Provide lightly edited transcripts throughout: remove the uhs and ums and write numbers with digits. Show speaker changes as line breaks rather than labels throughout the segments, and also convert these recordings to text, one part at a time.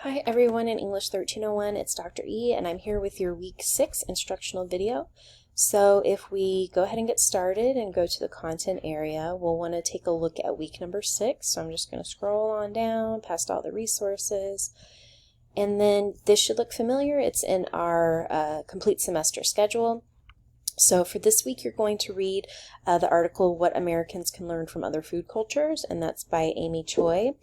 Hi everyone in English 1301, it's Dr. E and I'm here with your week 6 instructional video. So if we go ahead and get started and go to the content area, we'll want to take a look at week number 6. So I'm just going to scroll on down past all the resources. And then this should look familiar. It's in our complete semester schedule. So for this week, you're going to read the article, What Americans Can Learn from Other Food Cultures, and that's by Amy Choi.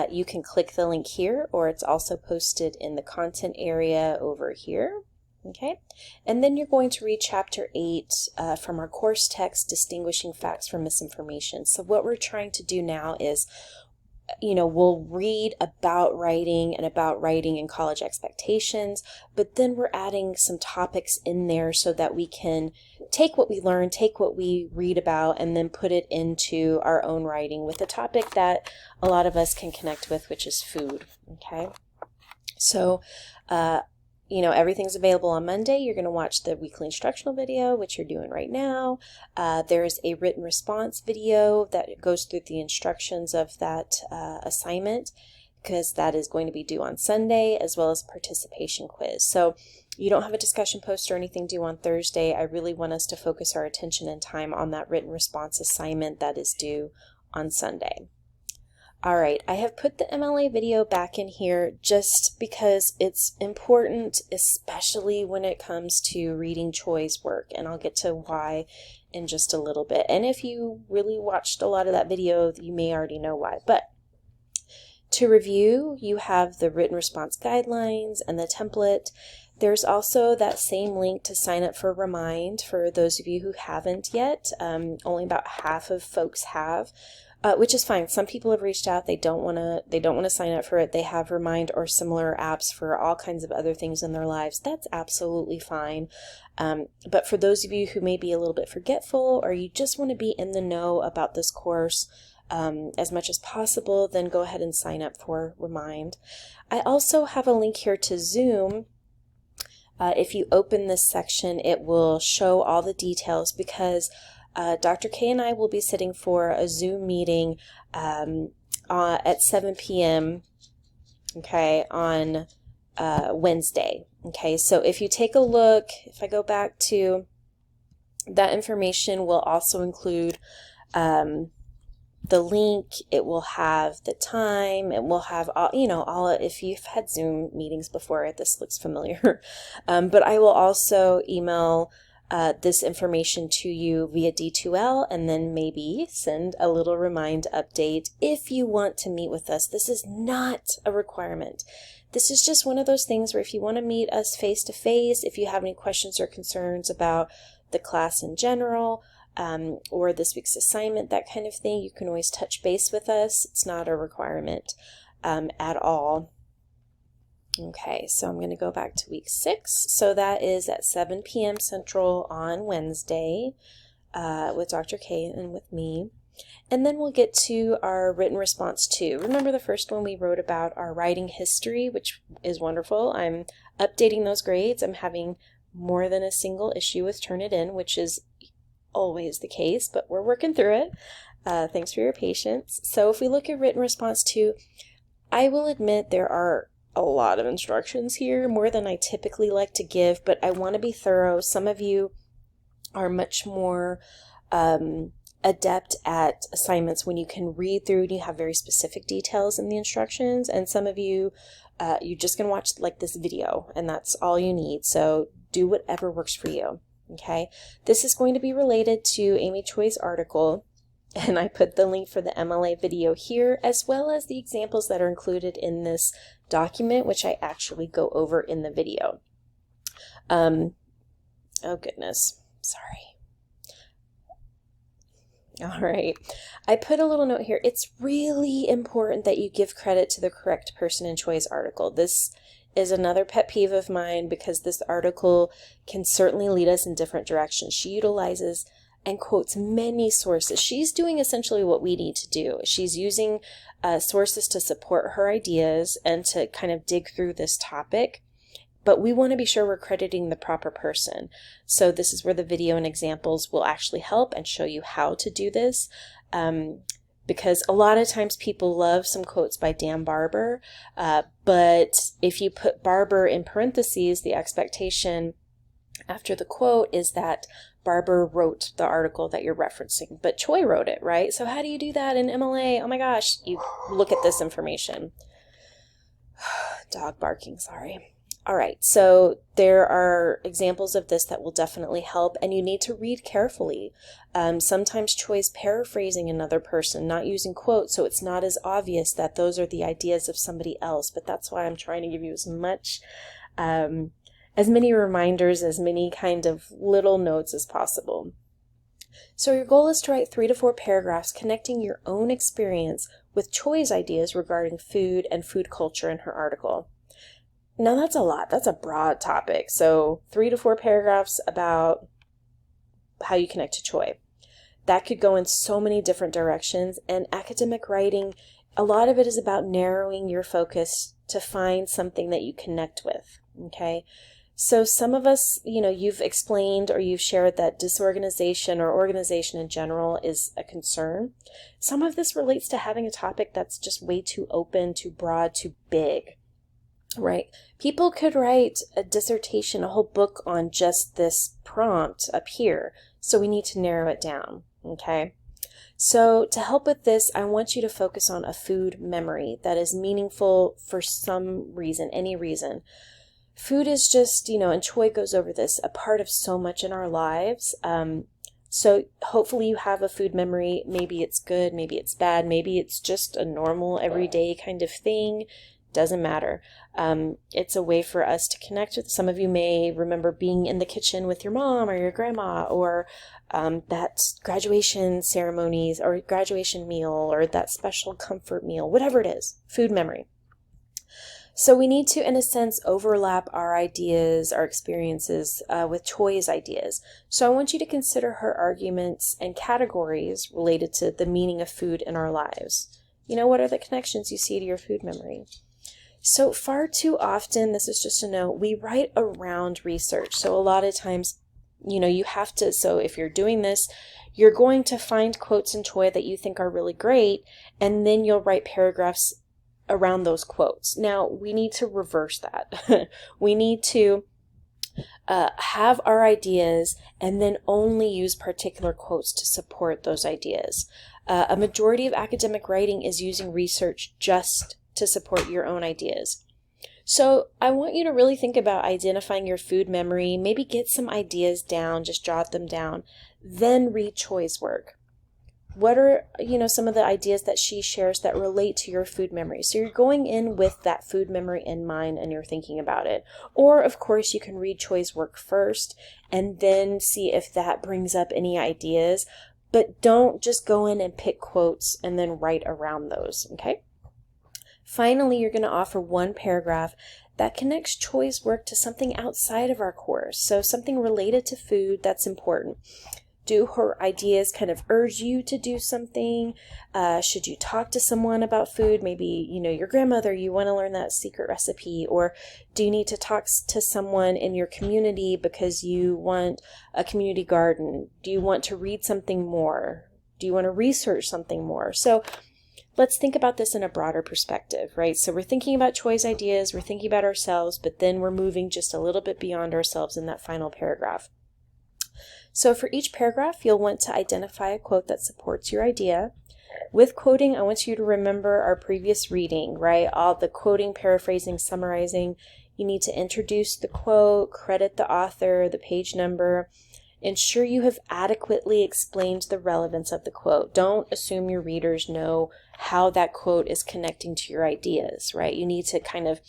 You can click the link here, or it's also posted in the content area over here. Okay, and then you're going to read Chapter 8 from our course text, Distinguishing Facts from Misinformation. So what we're trying to do now is we'll read about writing and college expectations, but then we're adding some topics in there so that we can take what we learn, take what we read about, and then put it into our own writing with a topic that a lot of us can connect with, which is food. Okay, so everything's available on Monday. You're going to watch the weekly instructional video, which you're doing right now. There's a written response video that goes through the instructions of that assignment, because that is going to be due on Sunday, as well as a participation quiz. So you don't have a discussion post or anything due on Thursday. I really want us to focus our attention and time on that written response assignment that is due on Sunday. Alright, I have put the MLA video back in here just because it's important, especially when it comes to reading Choi's work, and I'll get to why in just a little bit. And if you really watched a lot of that video, you may already know why. But to review, you have the written response guidelines and the template. There's also that same link to sign up for Remind for those of you who haven't yet. Only about half of folks have. Which is fine. Some people have reached out. They don't want to sign up for it. They have Remind or similar apps for all kinds of other things in their lives. That's absolutely fine. But for those of you who may be a little bit forgetful, or you just want to be in the know about this course as much as possible, then go ahead and sign up for Remind. I also have a link here to Zoom. If you open this section, it will show all the details, because Dr. K and I will be sitting for a Zoom meeting at 7 p.m. okay, on Wednesday. Okay, so if you take a look, if I go back to that information, will also include the link. It will have the time. It will have all if you've had Zoom meetings before, this looks familiar. But I will also email this information to you via D2L, and then maybe send a little Remind update if you want to meet with us. This is not a requirement. This is just one of those things where if you want to meet us face to face, if you have any questions or concerns about the class in general, or this week's assignment, that kind of thing, you can always touch base with us. It's not a requirement at all. Okay, so I'm going to go back to week 6. So that is at 7 p.m. Central on Wednesday with Dr. K and with me. And then we'll get to our written response 2. Remember the first one we wrote about our writing history, which is wonderful. I'm updating those grades. I'm having more than a single issue with Turnitin, which is always the case, but we're working through it. Thanks for your patience. So if we look at written response 2, I will admit there are a lot of instructions here, more than I typically like to give, but I want to be thorough. Some of you are much more adept at assignments when you can read through and you have very specific details in the instructions, and some of you, you're just going to watch like this video, and that's all you need. So do whatever works for you. Okay, this is going to be related to Amy Choi's article, and I put the link for the MLA video here, as well as the examples that are included in this document, which I actually go over in the video. Oh goodness, sorry. All right, I put a little note here. It's really important that you give credit to the correct person in Choi's article. This is another pet peeve of mine, because this article can certainly lead us in different directions. She utilizes and quotes many sources. She's doing essentially what we need to do. She's using sources to support her ideas and to kind of dig through this topic, but we want to be sure we're crediting the proper person. So this is where the video and examples will actually help and show you how to do this. because a lot of times people love some quotes by Dan Barber, but if you put Barber in parentheses, the expectation after the quote is that Barber wrote the article that you're referencing, but Choi wrote it, right? So how do you do that in MLA? Oh my gosh, you look at this information. Dog barking, sorry. All right, so there are examples of this that will definitely help, and you need to read carefully. Sometimes Choi's paraphrasing another person, not using quotes, so it's not as obvious that those are the ideas of somebody else, but that's why I'm trying to give you as many reminders, as many kind of little notes as possible. So your goal is to write 3 to 4 paragraphs connecting your own experience with Choi's ideas regarding food and food culture in her article. Now that's a lot. That's a broad topic. So 3 to 4 paragraphs about how you connect to Choi. That could go in so many different directions, and academic writing, a lot of it is about narrowing your focus to find something that you connect with, okay? So some of us, you've explained or you've shared that disorganization or organization in general is a concern. Some of this relates to having a topic that's just way too open, too broad, too big. Right. People could write a dissertation, a whole book on just this prompt up here. So we need to narrow it down. Okay. So to help with this, I want you to focus on a food memory that is meaningful for some reason, any reason. Food is just, and Choi goes over this, a part of so much in our lives. So hopefully you have a food memory. Maybe it's good, maybe it's bad, maybe it's just a normal everyday kind of thing. Doesn't matter. It's a way for us to connect with. Some of you may remember being in the kitchen with your mom or your grandma, or that graduation ceremonies or graduation meal, or that special comfort meal, whatever it is, food memory. So we need to, in a sense, overlap our ideas, our experiences with Choi's ideas. So I want you to consider her arguments and categories related to the meaning of food in our lives. What are the connections you see to your food memory? So far too often, this is just a note, we write around research. So a lot of times, you have to, so if you're doing this, you're going to find quotes in Choi that you think are really great, and then you'll write paragraphs around those quotes. Now, we need to reverse that. We need to have our ideas and then only use particular quotes to support those ideas. A majority of academic writing is using research just to support your own ideas. So I want you to really think about identifying your food memory, maybe get some ideas down, just jot them down, then read Choi's work. What are, some of the ideas that she shares that relate to your food memory? So you're going in with that food memory in mind and you're thinking about it. Or, of course, you can read Choi's work first and then see if that brings up any ideas. But don't just go in and pick quotes and then write around those, okay? Finally, you're going to offer one paragraph that connects Choi's work to something outside of our course. So something related to food that's important. Do her ideas kind of urge you to do something? Should you talk to someone about food? Maybe, your grandmother, you want to learn that secret recipe. Or do you need to talk to someone in your community because you want a community garden? Do you want to read something more? Do you want to research something more? So let's think about this in a broader perspective, right? So we're thinking about Choi's ideas, we're thinking about ourselves, but then we're moving just a little bit beyond ourselves in that final paragraph. So for each paragraph, you'll want to identify a quote that supports your idea. With quoting, I want you to remember our previous reading, right? All the quoting, paraphrasing, summarizing. You need to introduce the quote, credit the author, the page number. Ensure you have adequately explained the relevance of the quote. Don't assume your readers know how that quote is connecting to your ideas, right? You need to kind of,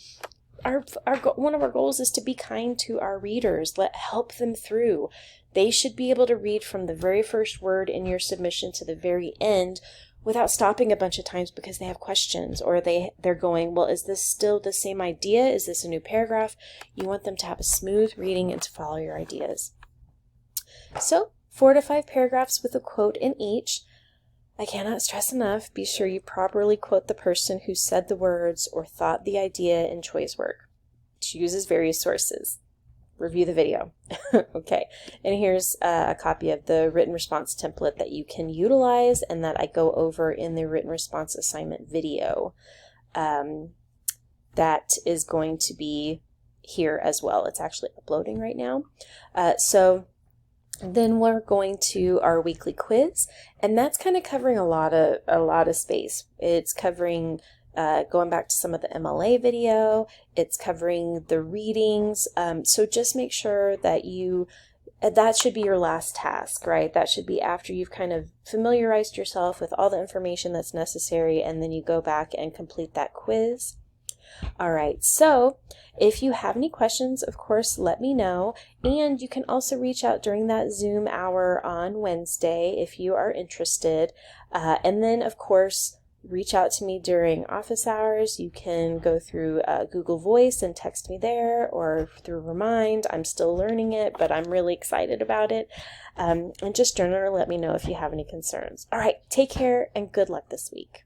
one of our goals is to be kind to our readers. Help them through. They should be able to read from the very first word in your submission to the very end without stopping a bunch of times because they have questions, or they're going, well, is this still the same idea? Is this a new paragraph? You want them to have a smooth reading and to follow your ideas. So 4 to 5 paragraphs with a quote in each. I cannot stress enough, be sure you properly quote the person who said the words or thought the idea in Choi's work. She uses various sources. review the video. Okay, and here's a copy of the written response template that you can utilize and that I go over in the written response assignment video. That is going to be here as well. It's actually uploading right now. So then we're going to our weekly quiz, and that's kind of covering a lot of space. It's covering going back to some of the MLA video. It's covering the readings. So just make sure that that should be your last task, right? That should be after you've kind of familiarized yourself with all the information that's necessary, and then you go back and complete that quiz. All right, so if you have any questions, of course, let me know. And you can also reach out during that Zoom hour on Wednesday if you are interested. And then, of course, reach out to me during office hours. You can go through Google Voice and text me there, or through Remind. I'm still learning it, but I'm really excited about it. And just journal or let me know if you have any concerns. All right, take care and good luck this week.